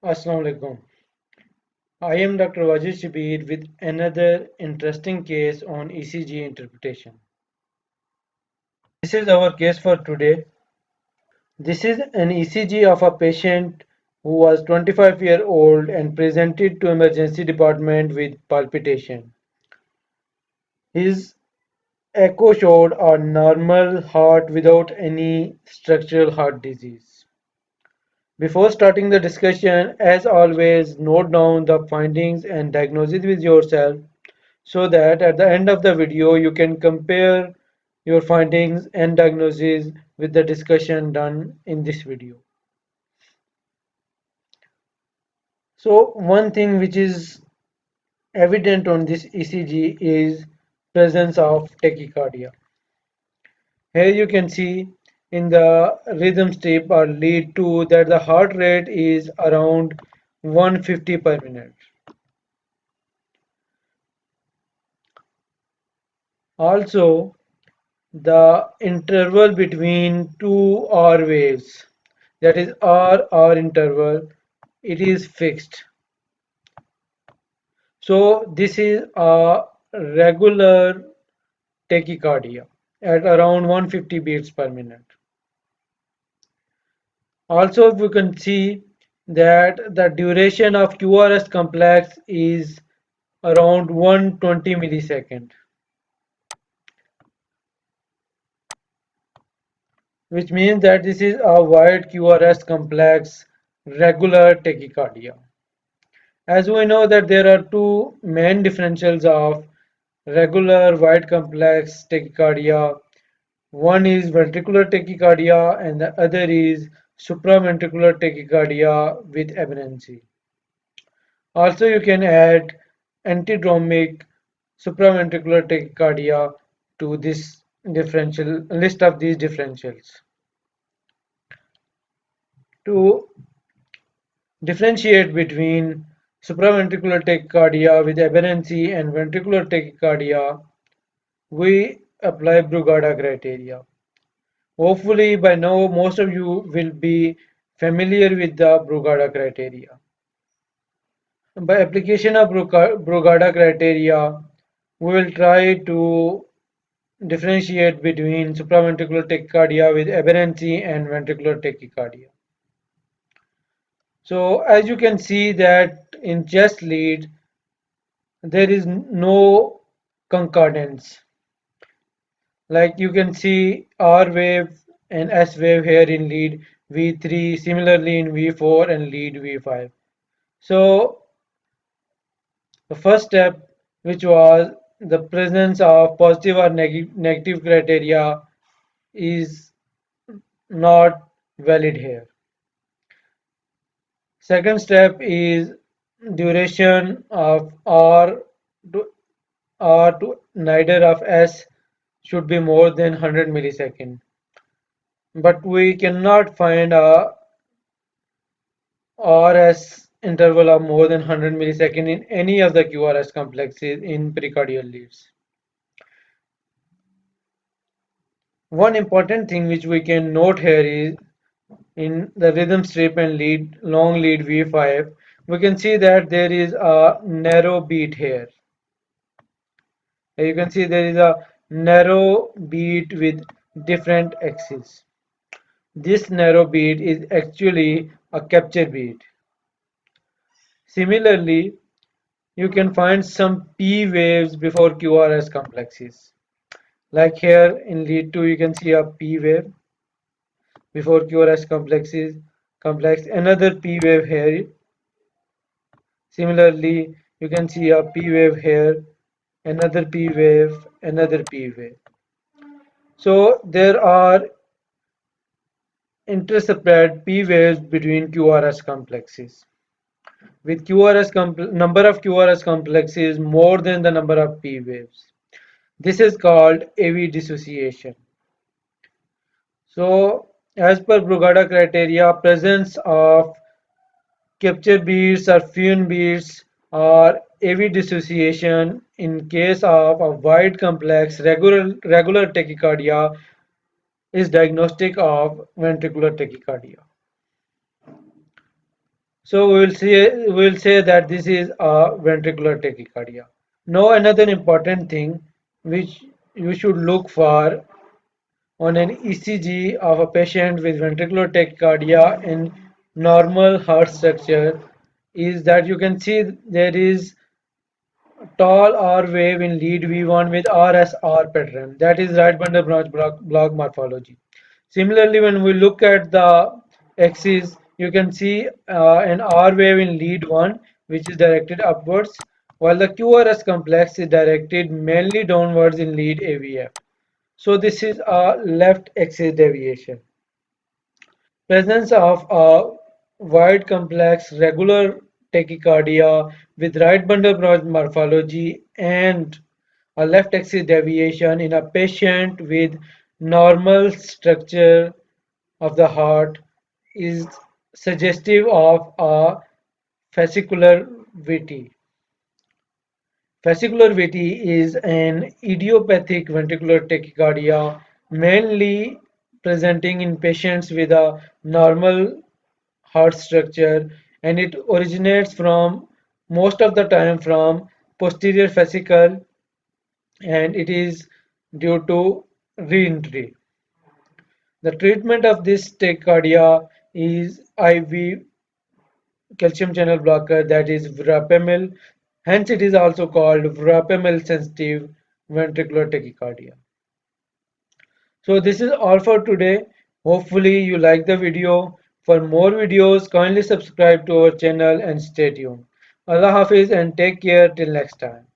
Assalamu alaikum. I am Dr. Wajid Shabir with another interesting case on ECG interpretation. This is our case for today. This is an ECG of a patient who was 25-year-old and presented to emergency department with palpitation. His echo showed a normal heart without any structural heart disease. Before starting the discussion, as always, note down the findings and diagnosis with yourself so that at the end of the video you can compare your findings and diagnosis with the discussion done in this video. So one thing which is evident on this ECG is presence of tachycardia. Here you can see in the rhythm strip or lead 2 that the heart rate is around 150 per minute. Also, the interval between two R waves, that is R interval, it is fixed. So this is a regular tachycardia at around 150 beats per minute. Also, we can see that the duration of QRS complex is around 120 millisecond, which means that this is a wide QRS complex regular tachycardia. As we know that there are two main differentials of regular wide complex tachycardia. One is ventricular tachycardia and the other is supraventricular tachycardia with aberrancy. Also you can add antidromic supraventricular tachycardia to this differential list of these differentials. To differentiate between supraventricular tachycardia with aberrancy and ventricular tachycardia, we apply Brugada criteria. Hopefully by now most of you will be familiar with the Brugada criteria. By application of Brugada criteria, we will try to differentiate between supraventricular tachycardia with aberrancy and ventricular tachycardia. So as you can see that in chest lead there is no concordance. Like you can see R wave and S wave here in lead V3, similarly in V4 and lead V5. So the first step, which was the presence of positive or negative criteria, is not valid here. Second step is duration of R to neither of S should be more than 100 millisecond. But we cannot find a RS interval of more than 100 millisecond in any of the QRS complexes in pericardial leads. One important thing which we can note here is in the rhythm strip and lead long lead V5, we can see that there is a narrow beat here. You can see there is a narrow beat with different axes. This narrow beat is actually a capture beat. Similarly, you can find some P waves before QRS complexes. Like here in lead 2 you can see a P wave before QRS complex, another P wave here. Similarly, you can see a P wave here, another P wave, another P wave. So there are interseparate P waves between QRS complexes. With number of QRS complexes more than the number of P waves. This is called AV dissociation. So as per Brugada criteria, presence of capture beats or fusion beats or AV dissociation in case of a wide complex regular tachycardia is diagnostic of ventricular tachycardia. So we'll say that this is a ventricular tachycardia. Now another important thing which you should look for on an ECG of a patient with ventricular tachycardia in normal heart structure is that you can see there is tall R wave in lead V1 with RSR pattern. That is right bundle branch block morphology. Similarly, when we look at the axis, you can see an R wave in lead 1 which is directed upwards, while the QRS complex is directed mainly downwards in lead AVF. So this is a left axis deviation. Presence of a wide complex regular tachycardia with right bundle branch morphology and a left axis deviation in a patient with normal structure of the heart is suggestive of a fascicular VT. Fascicular VT is an idiopathic ventricular tachycardia mainly presenting in patients with a normal heart structure, and it originates from most of the time from posterior fascicle, and it is due to re-entry. The treatment of this tachycardia is IV calcium channel blocker, that is verapamil. Hence, it is also called verapamil sensitive ventricular tachycardia. So this is all for today. Hopefully you like the video. For more videos, kindly subscribe to our channel and stay tuned. Allah Hafiz and take care till next time.